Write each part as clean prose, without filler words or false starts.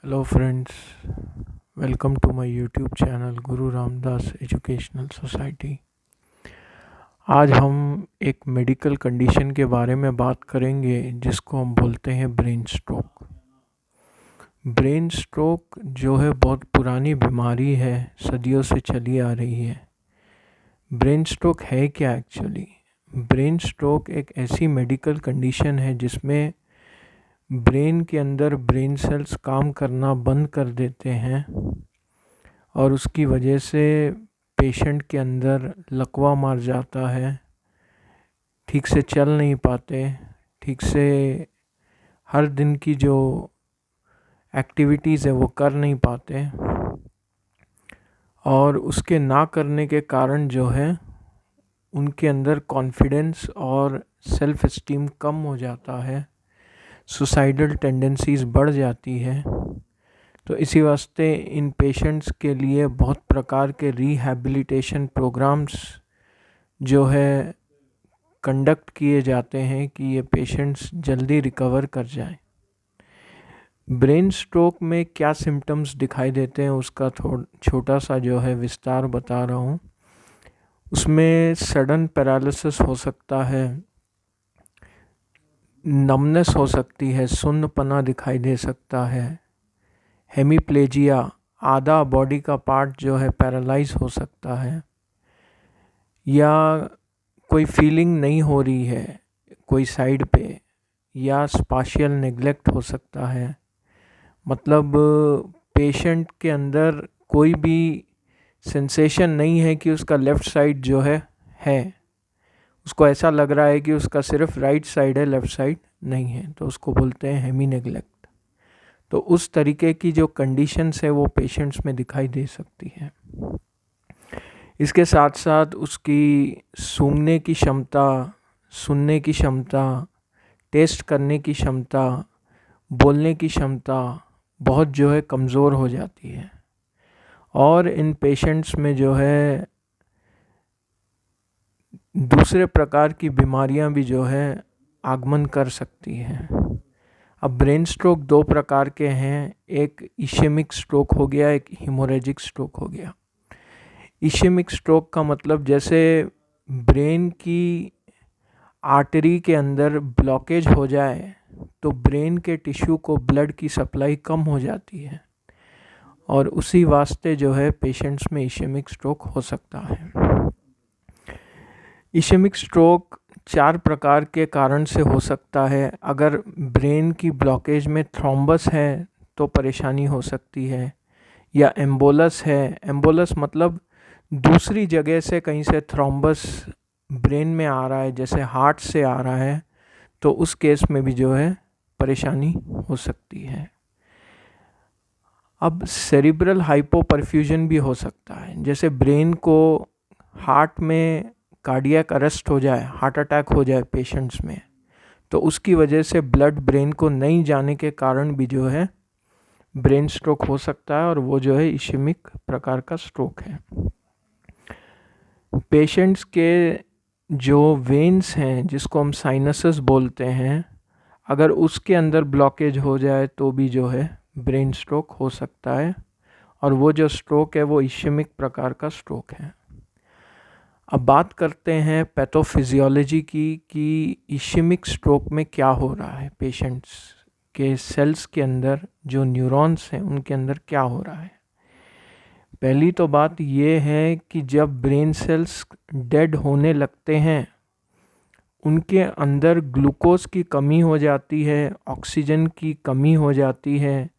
Hello friends, welcome to my YouTube channel Guru Ramdas educational society. आज हम एक मेडिकल कंडीशन के बारे में बात करेंगे जिसको हम बोलते हैं ब्रेन स्ट्रोक। ब्रेन स्ट्रोक जो है बहुत पुरानी बीमारी है, सदियों से चली आ रही है। ब्रेन स्ट्रोक है क्या एक्चुअली? ब्रेन स्ट्रोक एक ऐसी मेडिकल कंडीशन है जिसमें ब्रेन के अंदर ब्रेन सेल्स काम करना बंद कर देते हैं और उसकी वजह से पेशेंट के अंदर लकवा मार जाता है, ठीक से चल नहीं पाते, ठीक से हर दिन की जो एक्टिविटीज़ है वो कर नहीं पाते और उसके ना करने के कारण जो है उनके अंदर कॉन्फिडेंस और सेल्फ एस्टीम कम हो जाता है, सुसाइडल टेंडेंसीज़ बढ़ जाती है। तो इसी वास्ते इन पेशेंट्स के लिए बहुत प्रकार के रिहैबिलिटेशन प्रोग्राम्स जो है कंडक्ट किए जाते हैं कि ये पेशेंट्स जल्दी रिकवर कर जाएं। ब्रेन स्ट्रोक में क्या सिम्टम्स दिखाई देते हैं उसका छोटा सा जो है विस्तार बता रहा हूँ। उसमें सडन पैरालिसिस हो सकता है, नमनेस हो सकती है, सुन्नपना दिखाई दे सकता है, हेमीप्लेजिया, आधा बॉडी का पार्ट जो है पैरालाइज हो सकता है, या कोई फीलिंग नहीं हो रही है कोई साइड पे, या स्पाशियल नेग्लेक्ट हो सकता है। मतलब पेशेंट के अंदर कोई भी सेंसेशन नहीं है कि उसका लेफ़्ट साइड जो है, उसको ऐसा लग रहा है कि उसका सिर्फ राइट साइड है, लेफ़्ट साइड नहीं है, तो उसको बोलते हैं हेमी नेग्लेक्ट। तो उस तरीके की जो कंडीशंस है वो पेशेंट्स में दिखाई दे सकती है। इसके साथ साथ उसकी सूंघने की क्षमता, सुनने की क्षमता, टेस्ट करने की क्षमता, बोलने की क्षमता बहुत जो है कमज़ोर हो जाती है और इन पेशेंट्स में जो है दूसरे प्रकार की बीमारियां भी जो है आगमन कर सकती हैं। अब ब्रेन स्ट्रोक दो प्रकार के हैं, एक इशेमिक स्ट्रोक हो गया, एक हिमोरेजिक स्ट्रोक हो गया। इशेमिक स्ट्रोक का मतलब जैसे ब्रेन की आर्टरी के अंदर ब्लॉकेज हो जाए तो ब्रेन के टिश्यू को ब्लड की सप्लाई कम हो जाती है और उसी वास्ते जो है पेशेंट्स में इशेमिक स्ट्रोक हो सकता है। इशेमिक स्ट्रोक 4 प्रकार के कारण से हो सकता है। अगर ब्रेन की ब्लॉकेज में थ्रोम्बस है तो परेशानी हो सकती है, या एम्बोलस है। एम्बोलस मतलब दूसरी जगह से कहीं से थ्रोम्बस ब्रेन में आ रहा है, जैसे हार्ट से आ रहा है, तो उस केस में भी जो है परेशानी हो सकती है। अब सेरिब्रल हाइपोपरफ्यूजन भी हो सकता है, जैसे ब्रेन को हार्ट में कार्डियक अरेस्ट हो जाए, हार्ट अटैक हो जाए पेशेंट्स में, तो उसकी वजह से ब्लड ब्रेन को नहीं जाने के कारण भी जो है ब्रेन स्ट्रोक हो सकता है और वो जो है इशेमिक प्रकार का स्ट्रोक है। पेशेंट्स के जो वेन्स हैं जिसको हम साइनसेस बोलते हैं, अगर उसके अंदर ब्लॉकेज हो जाए तो भी जो है ब्रेन स्ट्रोक हो सकता है और वो जो स्ट्रोक है वो इशेमिक प्रकार का स्ट्रोक है। अब बात करते हैं पैथोफिजियोलॉजी की कि इशेमिक स्ट्रोक में क्या हो रहा है, पेशेंट्स के सेल्स के अंदर जो न्यूरॉन्स हैं उनके अंदर क्या हो रहा है। पहली तो बात ये है कि जब ब्रेन सेल्स डेड होने लगते हैं उनके अंदर ग्लूकोज की कमी हो जाती है, ऑक्सीजन की कमी हो जाती है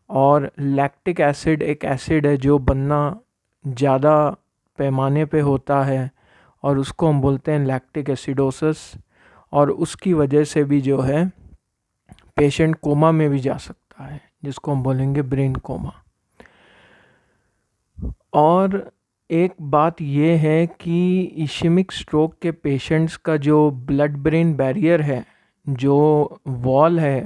और लैक्टिक एसिड एक एसिड है जो बनना ज़्यादा पैमाने पे होता है और उसको हम बोलते हैं लैक्टिक एसिडोसिस, और उसकी वजह से भी जो है पेशेंट कोमा में भी जा सकता है, जिसको हम बोलेंगे ब्रेन कोमा। और एक बात ये है कि इशेमिक स्ट्रोक के पेशेंट्स का जो ब्लड ब्रेन बैरियर है, जो वॉल है,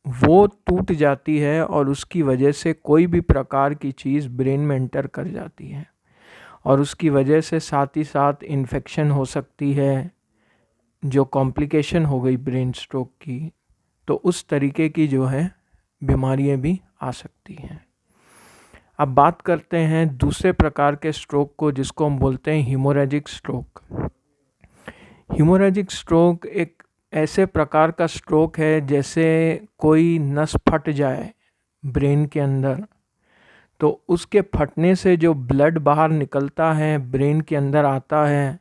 वो टूट जाती है और उसकी वजह से कोई भी प्रकार की चीज़ ब्रेन में एंटर कर जाती है और उसकी वजह से साथ ही साथ इन्फेक्शन हो सकती है, जो कॉम्प्लिकेशन हो गई ब्रेन स्ट्रोक की। तो उस तरीके की जो है बीमारियां भी आ सकती हैं। अब बात करते हैं दूसरे प्रकार के स्ट्रोक को, जिसको हम बोलते हैं हीमोरेजिक स्ट्रोक। हीमोरेजिक स्ट्रोक एक ऐसे प्रकार का स्ट्रोक है जैसे कोई नस फट जाए ब्रेन के अंदर, तो उसके फटने से जो ब्लड बाहर निकलता है, ब्रेन के अंदर आता है,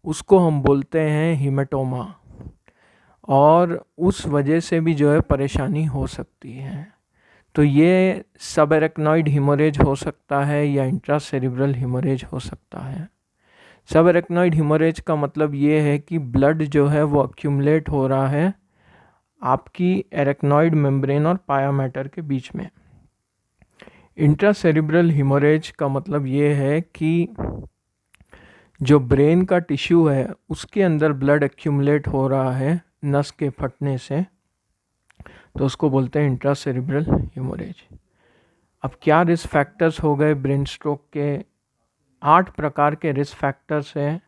उसको हम बोलते हैं हीमेटोमा, और उस वजह से भी जो है परेशानी हो सकती है। तो ये सबएरेक्नॉइड हीमोरेज हो सकता है या इंट्रासेरिब्रल हीमोरेज हो सकता है। सबएरेक्नॉइड हीमोरेज का मतलब ये है कि ब्लड जो है वो अक्यूमुलेट हो रहा है आपकी एरेक्नॉइड मेम्ब्रेन और पाया मैटर के बीच में। इंट्रासेरिब्रल हीमोरेज का मतलब ये है कि जो ब्रेन का टिश्यू है उसके अंदर ब्लड एक्यूमुलेट हो रहा है नस के फटने से, तो उसको बोलते हैं इंट्रासेरिब्रल हीमोरेज। अब क्या रिस्क फैक्टर्स हो गए ब्रेन स्ट्रोक के? 8 प्रकार के रिस्क फैक्टर्स हैं।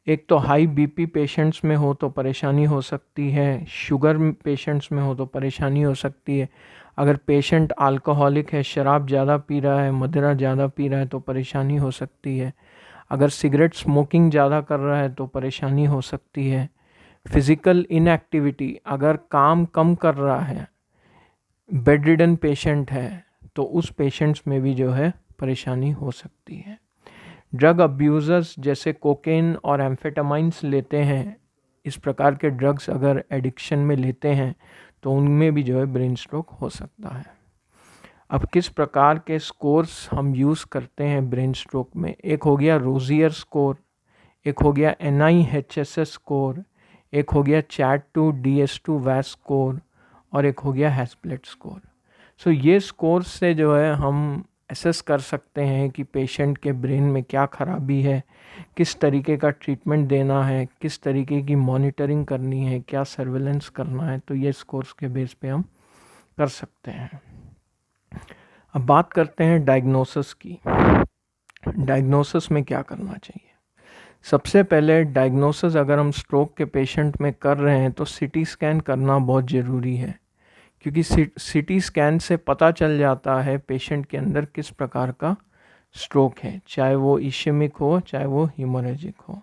एक तो हाई बीपी पेशेंट्स में हो तो परेशानी हो सकती है, शुगर पेशेंट्स में हो तो परेशानी हो सकती है, अगर पेशेंट अल्कोहलिक है, शराब ज़्यादा पी रहा है, मदिरा ज़्यादा पी रहा है तो परेशानी हो सकती है, अगर सिगरेट स्मोकिंग ज़्यादा कर रहा है तो परेशानी हो सकती है, फिज़िकल इनएक्टिविटी, अगर काम कम कर रहा है, बेड रिडन पेशेंट है तो उस पेशेंट्स में भी जो है परेशानी हो सकती है। ड्रग अब्यूज़र्स जैसे कोकेन और एम्फेटामाइंस लेते हैं, इस प्रकार के ड्रग्स अगर एडिक्शन में लेते हैं तो उनमें भी जो है ब्रेन स्ट्रोक हो सकता है। अब किस प्रकार के स्कोर्स हम यूज़ करते हैं ब्रेन स्ट्रोक में? एक हो गया रोजियर स्कोर, एक हो गया NIHSS स्कोर, एक हो गया CHAD-2 DS-2 VAS स्कोर, और एक हो गया हैस्प्लेट स्कोर। सो ये स्कोर से जो है हम एसेस कर सकते हैं कि पेशेंट के ब्रेन में क्या खराबी है, किस तरीके का ट्रीटमेंट देना है, किस तरीके की मॉनिटरिंग करनी है, क्या सर्वेलेंस करना है, तो ये स्कोर्स के बेस पे हम कर सकते हैं। अब बात करते हैं डायग्नोसिस की। डायग्नोसिस में क्या करना चाहिए? सबसे पहले डायग्नोसिस अगर हम स्ट्रोक के पेशेंट में कर रहे हैं तो CT स्कैन करना बहुत ज़रूरी है, क्योंकि CT स्कैन से पता चल जाता है पेशेंट के अंदर किस प्रकार का स्ट्रोक है, चाहे वो इश्केमिक हो चाहे वो हीमोरेजिक हो।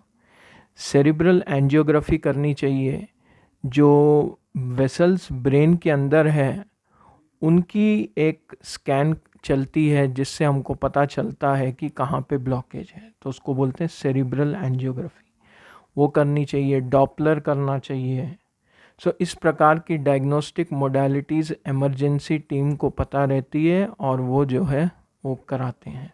सेरिब्रल एंजियोग्राफी करनी चाहिए, जो वेसल्स ब्रेन के अंदर है उनकी एक स्कैन चलती है जिससे हमको पता चलता है कि कहाँ पे ब्लॉकेज है, तो उसको बोलते हैं सेरिब्रल एंजियोग्राफी, वो करनी चाहिए। डॉपलर करना चाहिए। सो इस प्रकार की डायग्नोस्टिक मोडालिटीज़ इमरजेंसी टीम को पता रहती है और वो जो है वो कराते हैं।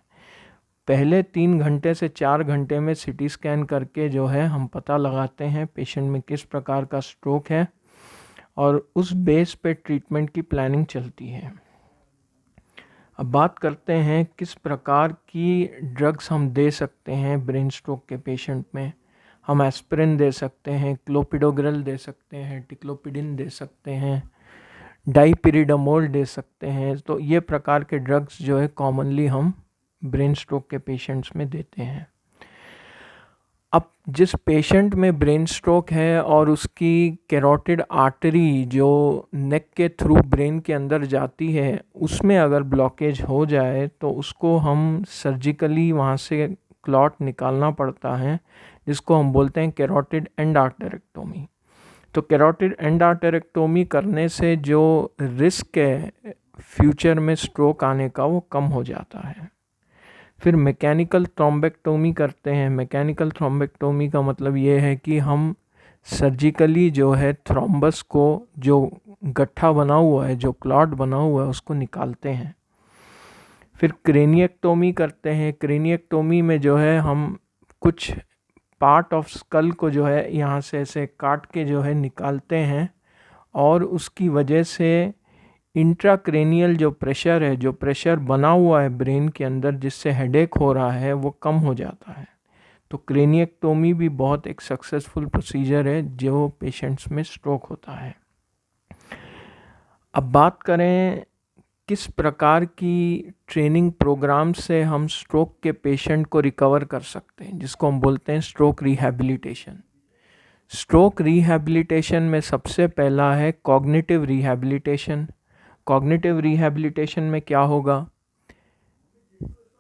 पहले 3 घंटे से 4 घंटे में CT स्कैन करके जो है हम पता लगाते हैं पेशेंट में किस प्रकार का स्ट्रोक है, और उस बेस पे ट्रीटमेंट की प्लानिंग चलती है। अब बात करते हैं किस प्रकार की ड्रग्स हम दे सकते हैं ब्रेन स्ट्रोक के पेशेंट में। हम एस्पिरिन दे सकते हैं, क्लोपिडोग्रेल दे सकते हैं, टिक्लोपिडिन दे सकते हैं, डाइपिरिडामोल दे सकते हैं। तो ये प्रकार के ड्रग्स जो है कॉमनली हम ब्रेन स्ट्रोक के पेशेंट्स में देते हैं। अब जिस पेशेंट में ब्रेन स्ट्रोक है और उसकी कैरोटिड आर्टरी जो नेक के थ्रू ब्रेन के अंदर जाती है, उसमें अगर ब्लॉकेज हो जाए तो उसको हम सर्जिकली वहाँ से क्लॉट निकालना पड़ता है, जिसको हम बोलते हैं कैरोटिड एंडार्टेरेक्टोमी। तो कैरोटिड एंडार्टेरेक्टोमी करने से जो रिस्क है फ्यूचर में स्ट्रोक आने का वो कम हो जाता है। फिर मैकेनिकल थ्रोम्बेक्टोमी करते हैं। मैकेनिकल थ्रोम्बेक्टोमी का मतलब ये है कि हम सर्जिकली जो है थ्रोम्बस को, जो गट्ठा बना हुआ है, जो क्लॉट बना हुआ है, उसको निकालते हैं। फिर क्रेनिएक्टोमी करते हैं। क्रेनिएक्टोमी में जो है हम कुछ पार्ट ऑफ स्कल को जो है यहाँ से ऐसे काट के जो है निकालते हैं, और उसकी वजह से इंट्राक्रेनियल जो प्रेशर है, जो प्रेशर बना हुआ है ब्रेन के अंदर जिससे हेडेक हो रहा है, वो कम हो जाता है। तो क्रेनिएक्टोमी भी बहुत एक सक्सेसफुल प्रोसीजर है जो पेशेंट्स में स्ट्रोक होता है। अब बात करें किस प्रकार की ट्रेनिंग प्रोग्राम से हम स्ट्रोक के पेशेंट को रिकवर कर सकते हैं, जिसको हम बोलते हैं स्ट्रोक रिहैबिलिटेशन। स्ट्रोक रिहैबिलिटेशन में सबसे पहला है कॉग्निटिव रिहैबिलिटेशन। कॉग्निटिव रिहैबिलिटेशन में क्या होगा,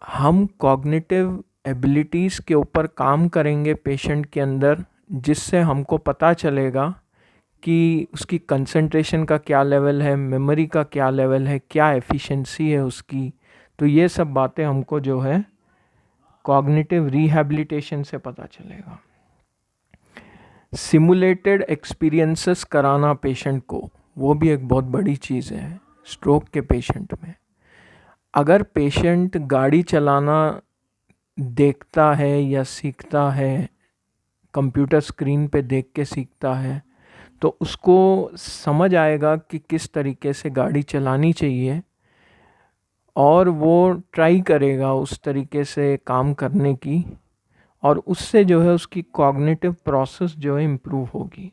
हम कॉग्निटिव एबिलिटीज़ के ऊपर काम करेंगे पेशेंट के अंदर, जिससे हमको पता चलेगा कि उसकी कंसंट्रेशन का क्या लेवल है, मेमोरी का क्या लेवल है, क्या एफिशिएंसी है उसकी। तो ये सब बातें हमको जो है कॉग्निटिव रिहैबिलिटेशन से पता चलेगा। सिमुलेटेड एक्सपीरियंसेस कराना पेशेंट को, वो भी एक बहुत बड़ी चीज़ है स्ट्रोक के पेशेंट में। अगर पेशेंट गाड़ी चलाना देखता है या सीखता है, कंप्यूटर स्क्रीन पे देख के सीखता है, तो उसको समझ आएगा कि किस तरीके से गाड़ी चलानी चाहिए और वो ट्राई करेगा उस तरीके से काम करने की, और उससे जो है उसकी कॉग्निटिव प्रोसेस जो है इम्प्रूव होगी,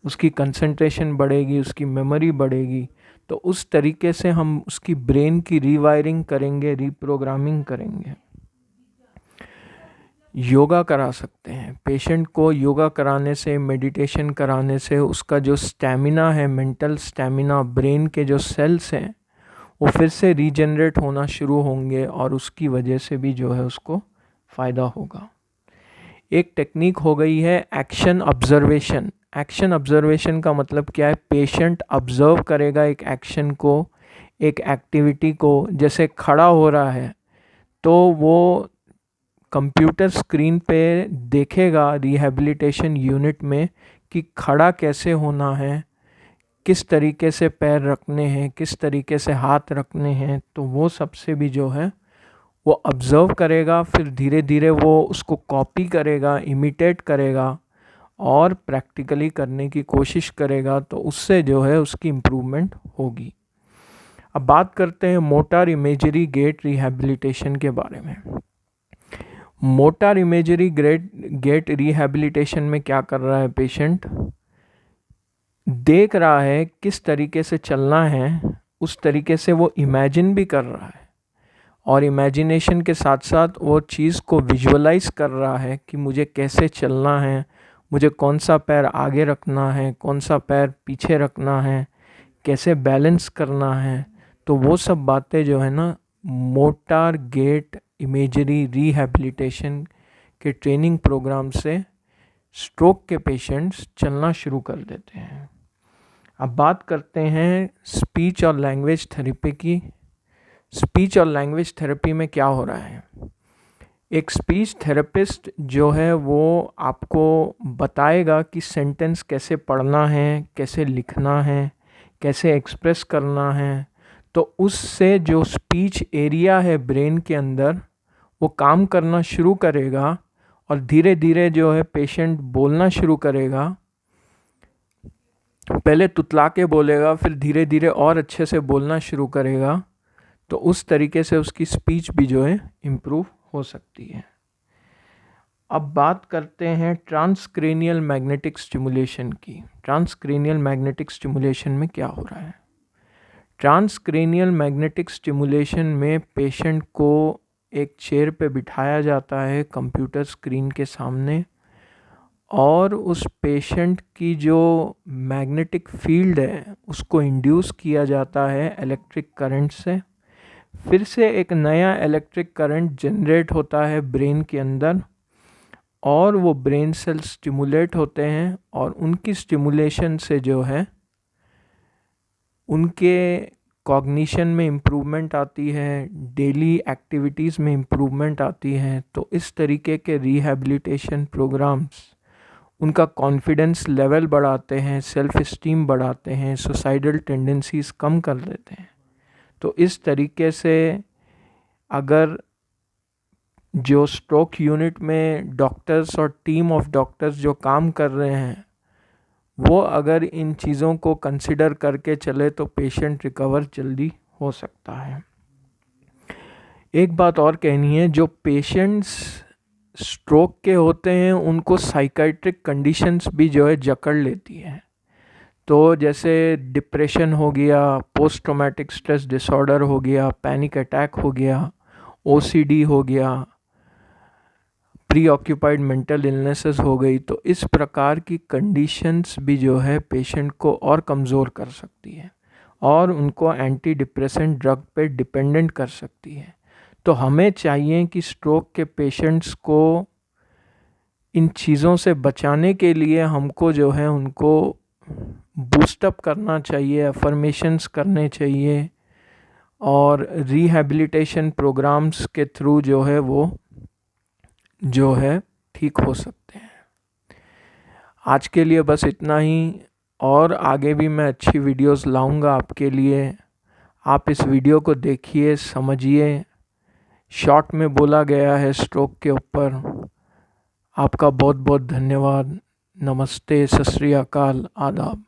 उसकी कंसंट्रेशन बढ़ेगी, उसकी मेमोरी बढ़ेगी। तो उस तरीके से हम उसकी ब्रेन की रीवायरिंग करेंगे, रीप्रोग्रामिंग करेंगे। योगा करा सकते हैं पेशेंट को। योगा कराने से, मेडिटेशन कराने से उसका जो स्टैमिना है, मेंटल स्टैमिना, ब्रेन के जो सेल्स हैं वो फिर से रीजनरेट होना शुरू होंगे और उसकी वजह से भी जो है उसको फ़ायदा होगा। एक टेक्निक हो गई है एक्शन ऑब्जर्वेशन। एक्शन ऑब्जर्वेशन का मतलब क्या है, पेशेंट ऑब्जर्व करेगा एक एक्शन को, एक एक्टिविटी को। जैसे खड़ा हो रहा है तो वो कंप्यूटर स्क्रीन पे देखेगा रिहैबिलिटेशन यूनिट में कि खड़ा कैसे होना है, किस तरीके से पैर रखने हैं, किस तरीके से हाथ रखने हैं। तो वो सबसे भी जो है वो ऑब्ज़र्व करेगा, फिर धीरे धीरे वो उसको कॉपी करेगा, इमिटेट करेगा और प्रैक्टिकली करने की कोशिश करेगा। तो उससे जो है उसकी इम्प्रूवमेंट होगी। अब बात करते हैं मोटर इमेजरी गेट रिहैबिलिटेशन के बारे में। मोटर इमेजरी गेट रिहैबिलिटेशन में क्या कर रहा है पेशेंट, देख रहा है किस तरीके से चलना है, उस तरीके से वो इमेजिन भी कर रहा है, और इमेजिनेशन के साथ साथ वो चीज़ को विजुअलाइज कर रहा है कि मुझे कैसे चलना है, मुझे कौन सा पैर आगे रखना है, कौन सा पैर पीछे रखना है, कैसे बैलेंस करना है। तो वो सब बातें जो है ना मोटर गेट इमेजरी रिहैबिलिटेशन के ट्रेनिंग प्रोग्राम से स्ट्रोक के पेशेंट्स चलना शुरू कर देते हैं। अब बात करते हैं स्पीच और लैंग्वेज थेरेपी की। स्पीच और लैंग्वेज थेरेपी में क्या हो रहा है, एक स्पीच थेरेपिस्ट जो है वो आपको बताएगा कि सेंटेंस कैसे पढ़ना है, कैसे लिखना है, कैसे एक्सप्रेस करना है। तो उससे जो स्पीच एरिया है ब्रेन के अंदर वो काम करना शुरू करेगा और धीरे धीरे जो है पेशेंट बोलना शुरू करेगा। पहले तुतला के बोलेगा, फिर धीरे धीरे और अच्छे से बोलना शुरू करेगा। तो उस तरीके से उसकी स्पीच भी जो है इम्प्रूव हो सकती है। अब बात करते हैं ट्रांसक्रेनियल मैग्नेटिक स्टिमुलेशन की। ट्रांसक्रेनियल मैग्नेटिक स्टिमुलेशन में क्या हो रहा है, ट्रांसक्रेनियल मैग्नेटिक स्टिमुलेशन में पेशेंट को एक चेयर पे बिठाया जाता है कंप्यूटर स्क्रीन के सामने, और उस पेशेंट की जो मैग्नेटिक फील्ड है उसको इंड्यूस किया जाता है इलेक्ट्रिक करंट से। फिर से एक नया इलेक्ट्रिक करंट जनरेट होता है ब्रेन के अंदर, और वो ब्रेन सेल्स स्टिमुलेट होते हैं, और उनकी स्टिमुलेशन से जो है उनके कॉग्निशन में इम्प्रूवमेंट आती है, डेली एक्टिविटीज़ में इम्प्रूवमेंट आती है। तो इस तरीके के रिहैबिलिटेशन प्रोग्राम्स उनका कॉन्फिडेंस लेवल बढ़ाते हैं, सेल्फ इस्टीम बढ़ाते हैं, सुसाइडल टेंडेंसीज़ कम कर देते हैं। तो इस तरीके से अगर जो स्ट्रोक यूनिट में डॉक्टर्स और टीम ऑफ डॉक्टर्स जो काम कर रहे हैं वो अगर इन चीज़ों को कंसिडर करके चले तो पेशेंट रिकवर जल्दी हो सकता है। एक बात और कहनी है, जो पेशेंट्स स्ट्रोक के होते हैं उनको साइकाइट्रिक कंडीशंस भी जो है जकड़ लेती है। तो जैसे डिप्रेशन हो गया, पोस्ट ट्रॉमेटिक स्ट्रेस डिसऑर्डर हो गया, पैनिक अटैक हो गया, ओसीडी हो गया, प्री ऑक्यूपाइड मेंटल इलनेसेस हो गई। तो इस प्रकार की कंडीशंस भी जो है पेशेंट को और कमज़ोर कर सकती है, और उनको एंटी डिप्रेसेंट ड्रग पे डिपेंडेंट कर सकती है। तो हमें चाहिए कि स्ट्रोक के पेशेंट्स को इन चीज़ों से बचाने के लिए हमको जो है उनको बूस्टअप करना चाहिए, अफर्मेशंस करने चाहिए और रिहैबिलिटेशन प्रोग्राम्स के थ्रू जो है वो जो है ठीक हो सकते हैं। आज के लिए बस इतना ही, और आगे भी मैं अच्छी वीडियोस लाऊंगा आपके लिए। आप इस वीडियो को देखिए, समझिए। शॉर्ट में बोला गया है स्ट्रोक के ऊपर। आपका बहुत बहुत धन्यवाद। नमस्ते, सत श्री अकाल, आदाब।